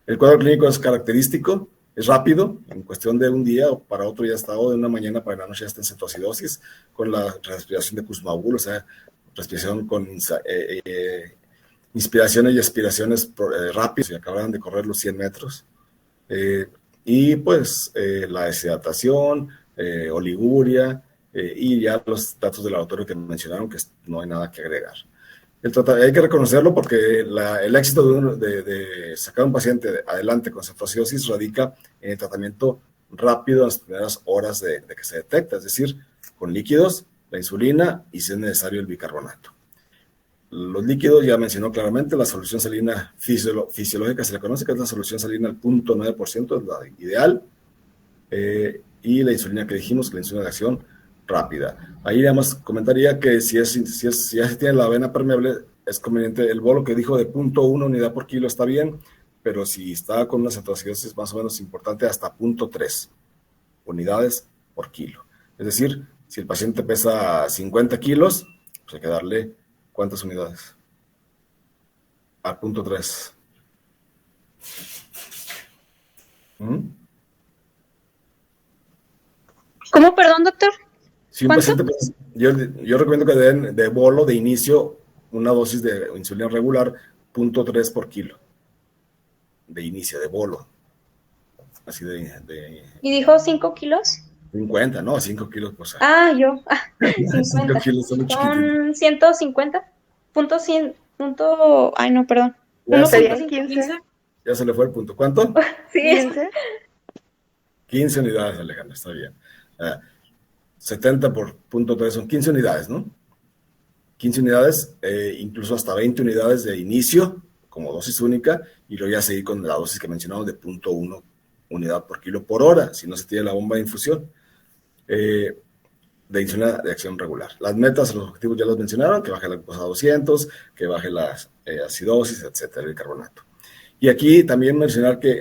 El cuadro clínico es característico, es rápido, en cuestión de un día o para otro ya está, o de una mañana para la noche ya está en cetoacidosis, con la respiración de Kussmaul, o sea, respiración con inspiraciones y expiraciones rápidas, y acababan de correr los 100 metros. Y pues la deshidratación, oliguria, y ya los datos del laboratorio que mencionaron, que no hay nada que agregar. Hay que reconocerlo porque el éxito de sacar a un paciente adelante con cetoacidosis radica en el tratamiento rápido en las primeras horas de que se detecta, es decir, con líquidos, la insulina y si es necesario el bicarbonato. Los líquidos ya mencionó claramente, la solución salina fisiológica se le conoce, que es la solución salina al 0.9%, es la ideal, y la insulina que dijimos, que la insulina de acción rápida. Ahí además comentaría que si ya se tiene la vena permeable, es conveniente, el bolo que dijo de 0.1 unidad por kilo está bien, pero si está con una cetoacidosis más o menos importante, hasta 0.3 unidades por kilo. Es decir, si el paciente pesa 50 kilos, pues hay que darle ¿cuántas unidades? A 0.3. ¿Cómo, perdón, doctor? Si un paciente, yo recomiendo que den de bolo de inicio una dosis de insulina regular, 0.3 por kilo. De inicio, de bolo. Así ¿Y dijo 5 kilos? 50, no, 5 kilos, pues. 50. 5 kilos son muy chiquititos. Son 150. Ay, no, perdón. Ya Serían 15. Ya se le fue el punto. ¿Cuánto? Sí, 15. 15 unidades, Alejandra, está bien. 70 por 0.3 son 15 unidades, ¿no? 15 unidades, incluso hasta 20 unidades de inicio, como dosis única, y luego ya seguir con la dosis que mencionamos de 0.1 unidad por kilo por hora, si no se tiene la bomba de infusión, de insulina de acción regular. Las metas, los objetivos ya los mencionaron, que baje la glucosa a 200, que baje la acidosis, etcétera, el carbonato. Y aquí también mencionar que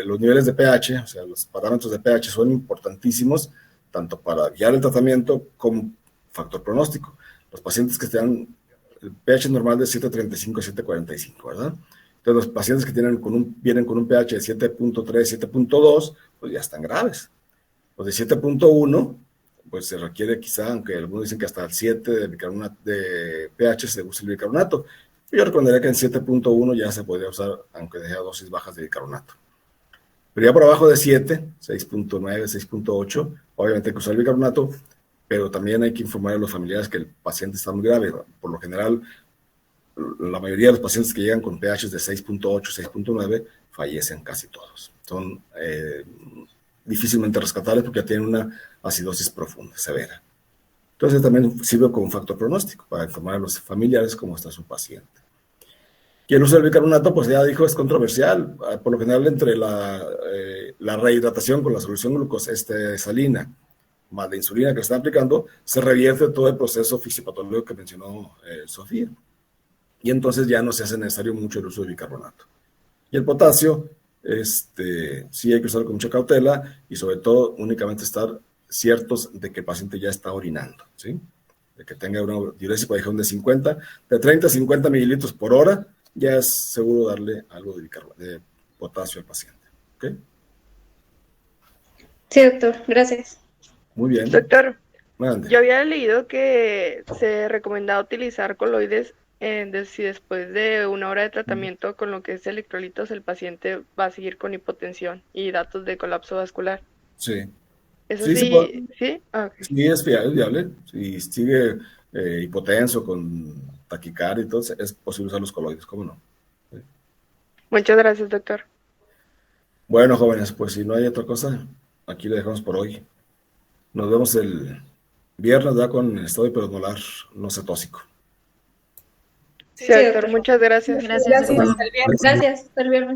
los niveles de pH, o sea, los parámetros de pH son importantísimos, tanto para guiar el tratamiento como factor pronóstico. Los pacientes que tengan el pH normal de 7.35 a 7.45, ¿verdad? Entonces, los pacientes que vienen con un pH de 7.3, 7.2, pues ya están graves. Los de 7.1, pues se requiere quizá, aunque algunos dicen que hasta el 7 de pH se usa el bicarbonato. Yo recomendaría que en 7.1 ya se podría usar, aunque deje dosis bajas de bicarbonato. Pero ya por abajo de 7, 6.9, 6.8, obviamente hay que usar el bicarbonato, pero también hay que informar a los familiares que el paciente está muy grave. Por lo general, la mayoría de los pacientes que llegan con pH de 6.8, 6.9 fallecen casi todos. Son difícilmente rescatables porque ya tienen una acidosis profunda, severa. Entonces también sirve como un factor pronóstico para informar a los familiares cómo está su paciente. Y el uso del bicarbonato, pues ya dijo, es controversial. Por lo general, entre la rehidratación con la solución salina más la insulina que están aplicando, se revierte todo el proceso fisiopatológico que mencionó Sofía. Y entonces ya no se hace necesario mucho el uso de bicarbonato. Y el potasio, sí hay que usarlo con mucha cautela y sobre todo únicamente estar ciertos de que el paciente ya está orinando, ¿sí? De que tenga una diuresis por ejemplo de 30 a 50 mililitros por hora, ya es seguro darle algo de potasio al paciente. ¿Ok? Sí, doctor, gracias. Muy bien. Doctor, Mande. yo había leído que se recomendaba utilizar coloides si después de una hora de tratamiento con lo que es electrolitos el paciente va a seguir con hipotensión y datos de colapso vascular. Sí. ¿Eso Sí, sí? ¿Sí? Ah, okay. Sí, es viable. Si sigue hipotenso con taquicardia y todo, es posible usar los coloides, ¿cómo no? Sí. Muchas gracias, doctor. Bueno, jóvenes, pues si no hay otra cosa, aquí le dejamos por hoy. Nos vemos el viernes ya con el estado hiperosmolar no cetósico. Sí, doctor, muchas gracias. Gracias, doctor. Gracias, hasta el viernes.